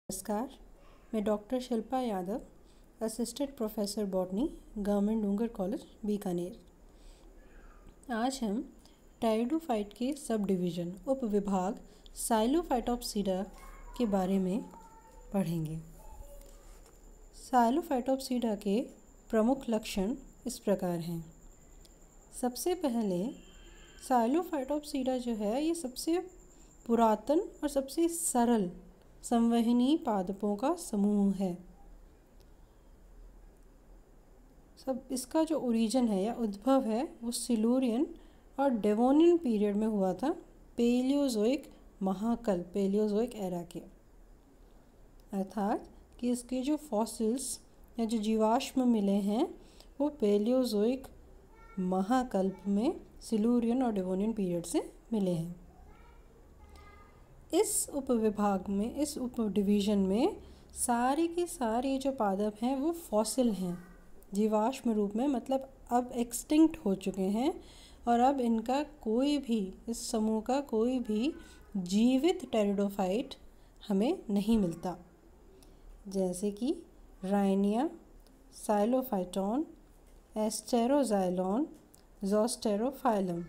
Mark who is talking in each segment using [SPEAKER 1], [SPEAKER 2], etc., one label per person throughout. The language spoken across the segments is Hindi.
[SPEAKER 1] नमस्कार, मैं doctor Shilpa Yadav, assistant professor botany, government Dungar college Bikaner. आज हम टेरिडोफाइट के सब डिवीज़न उप विभाग साइलोफाइटोप्सिडा के बारे में पढ़ेंगे। साइलोफाइटोप्सिडा के प्रमुख लक्षण इस प्रकार हैं। सबसे पहले साइलोफाइटोप्सिडा जो है ये सबसे पुरातन और सबसे सरल संवहनी पादपों का समूह है। इसका जो ओरिजिन है या उद्भव है वो सिलूरियन और डेवोनियन पीरियड में हुआ था, पेलियोजोइक महाकल्प, पेलियोजोइक एरा के। अर्थात कि इसके जो फॉसिल्स या जो जीवाश्म मिले हैं वो पेलियोजोइक महाकल्प में सिलूरियन और डेवोनियन पीरियड से मिले हैं। इस उपविभाग में, इस उप डिवीज़न में सारे के सारे जो पादप हैं वो फॉसिल हैं, जीवाश्म रूप में, मतलब अब एक्सटिंक्ट हो चुके हैं और अब इनका कोई भी, इस समूह का कोई भी जीवित टेरिडोफाइट हमें नहीं मिलता। जैसे कि राइनिया, साइलोफाइटॉन, एस्टेरोजाइलॉन, ज़ोस्टेरोफाइलम।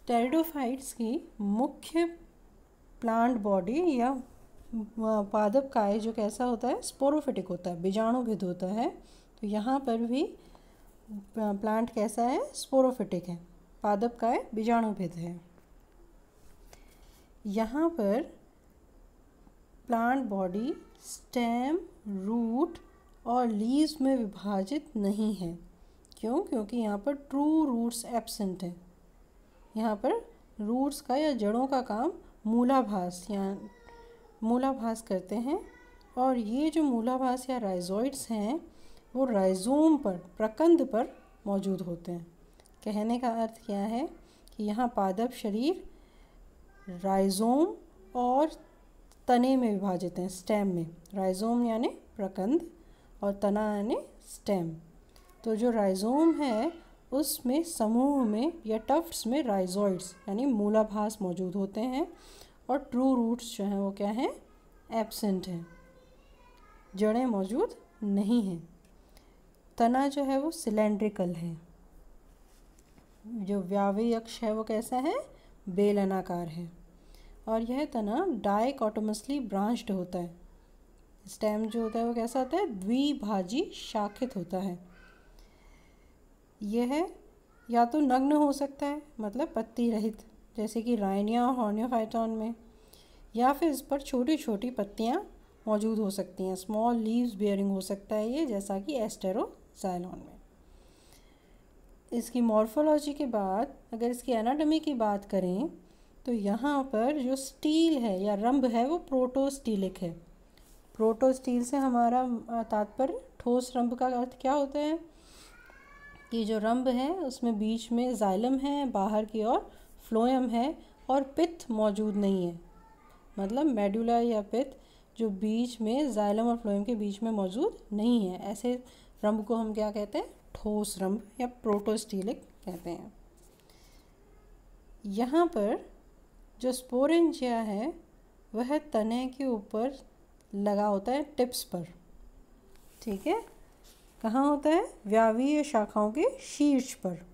[SPEAKER 1] टेरिडोफाइट्स की मुख्य प्लांट बॉडी या पादप काय जो कैसा होता है, स्पोरोफिटिक होता है, बीजाणुभिद होता है। तो यहाँ पर भी प्लांट कैसा है, स्पोरोफिटिक है, पादप काय बीजाणुभिद है। यहाँ पर प्लांट बॉडी स्टेम, रूट और लीव्स में विभाजित नहीं है। क्यों? क्योंकि यहाँ पर ट्रू रूट्स एब्सेंट है। यहाँ पर रूट्स का या जड़ों का काम मूलाभास करते हैं, और ये जो मूलाभास या राइजोइड्स हैं वो राइजोम पर, प्रकंद पर मौजूद होते हैं। कहने का अर्थ क्या है कि यहाँ पादप शरीर राइजोम और तने में विभाजित हैं, स्टेम में। राइजोम यानी प्रकंद और तना यानी स्टेम। तो जो राइजोम है उसमें समूह में या टफ्ट्स में राइजोइड्स यानी मूलाभास मौजूद होते हैं, और ट्रू रूट्स जो हैं वो क्या हैं, एब्सेंट हैं, जड़ें मौजूद नहीं हैं। तना जो है वो सिलेंड्रिकल है। जो व्यावी अक्ष है वो कैसा है, बेलनाकार है, और यह तना डाइकोटोमसली ब्रांच्ड होता है। स्टेम जो होता है वो कैसा होता है, द्विभाजी शाखित होता है। यह या तो नग्न हो सकता है, मतलब पत्ती रहित, जैसे कि राइनिया और हॉर्नियोफाइटॉन में, या फिर इस पर छोटी छोटी पत्तियां मौजूद हो सकती हैं, स्मॉल लीव्स बेयरिंग हो सकता है ये, जैसा कि एस्टेरोजाइलॉन में। इसकी मॉर्फोलॉजी के बाद अगर इसकी एनाटॉमी की बात करें तो यहाँ पर जो स्टील है या रंभ है वो प्रोटोस्टीलिक है। प्रोटोस्टील से हमारा तात्पर्य ठोस रंभ का अर्थ क्या होता है कि जो रंभ है उसमें बीच में जाइलम है, बाहर की ओर फ्लोएम है, और पित्त मौजूद नहीं है। मतलब मेडुला या पित्त जो बीच में जाइलम और फ्लोएम के बीच में मौजूद नहीं है, ऐसे रंभ को हम क्या कहते हैं, ठोस रंभ या प्रोटोस्टीलिक कहते हैं। यहाँ पर जो स्पोरेंजिया है वह तने के ऊपर लगा होता है, टिप्स पर। ठीक है, कहाँ होता है, व्यावीय शाखाओं के शीर्ष पर।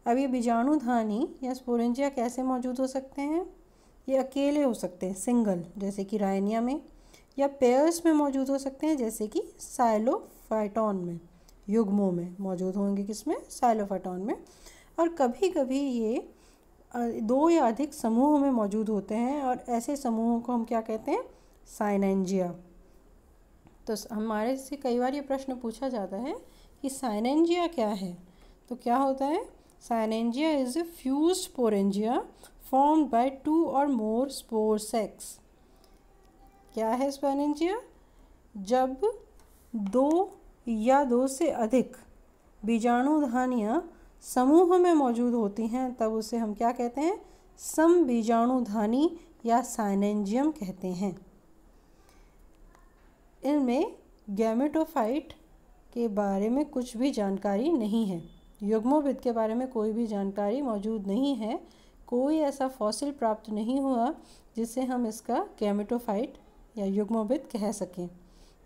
[SPEAKER 1] अब ये बीजाणुधानी या स्पोरेंजिया कैसे मौजूद हो सकते हैं, ये अकेले हो सकते हैं, सिंगल, जैसे कि राइनिया में, या पेयर्स में मौजूद हो सकते हैं, जैसे कि साइलोफाइटॉन में, युग्मों में मौजूद होंगे, किसमें, साइलोफाइटॉन में। और कभी कभी ये दो या अधिक समूह में मौजूद होते हैं, और ऐसे समूहों को हम क्या कहते हैं, साइनेंजिया। तो हमारे से कई बार ये प्रश्न पूछा जाता है कि साइनेंजिया क्या है। तो क्या होता है, synangia is a fused sporangia formed by 2 और मोर स्पोर सेक्स। क्या है साइनेंजिया, जब 2 या 2 से अधिक बीजाणुधानियाँ समूह में मौजूद होती हैं तब उसे हम क्या कहते हैं, समबीजाणुधानी या साइनेंजियम कहते हैं। इनमें गैमेटोफाइट के बारे में कुछ भी जानकारी नहीं है, युग्मोभिद के बारे में कोई भी जानकारी मौजूद नहीं है। कोई ऐसा फॉसिल प्राप्त नहीं हुआ जिससे हम इसका गैमेटोफाइट या युग्मविद कह सकें।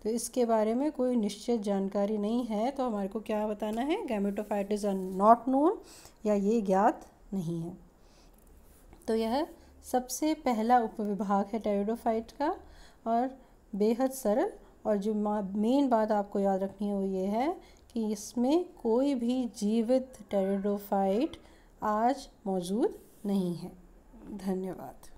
[SPEAKER 1] तो इसके बारे में कोई निश्चित जानकारी नहीं है, तो हमारे को क्या बताना है, गैमेटोफाइट इज़ नॉट नोन, या ये ज्ञात नहीं है। तो यह सबसे पहला उपविभाग है टेरिडोफाइट का, और बेहद सरल, और जो मेन बात आपको याद रखनी है वो ये है कि इसमें कोई भी जीवित टेरिडोफाइट आज मौजूद नहीं है। धन्यवाद।